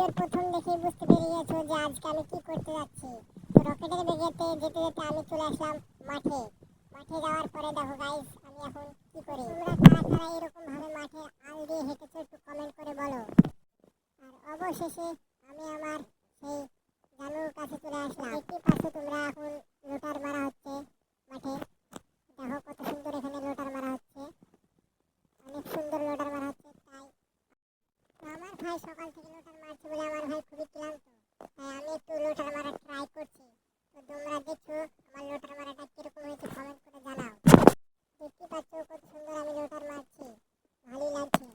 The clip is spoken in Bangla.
ভিডিওর প্রথম দেখেই বুঝতে পেরে গেছো যে আজকে আমি কি করতে যাচ্ছি। তো রকেটের বেগেতে যেতে যেতে আমি চলে আসলাম মাঠে। মাঠে যাওয়ার পরে দেখো গাইস আমি এখন কি করি। তোমরা কারা কারা এরকম ভাবে মাঠে আল দিয়ে হেঁটেছো একটু কমেন্ট করে বলো। আর অবশেষে আমি আমার সেই জানুর কাছে চলে আসলাম। দেখতে পাচ্ছ তোমরা এখন লোটার মারা হচ্ছে মাঠে। দেখো কত সুন্দর এখানে লোটার মারা হচ্ছে, অনেক সুন্দর লোটার মারা হচ্ছে। তাই তো আমার ভাই সকাল থেকে লোটার মারছে বলে আমার ভাই খুবই ক্লান্ত, তাই আমি একটু লোটার মারা ট্রাই করছি। তো তোমরা দেখছো আমার লোটার মারাটা কিরকম হয়েছে কমেন্ট করে জানাও। দেখতে পাচ্ছ কত সুন্দর আমি লোটার মারছি, ভালোই লাগছে।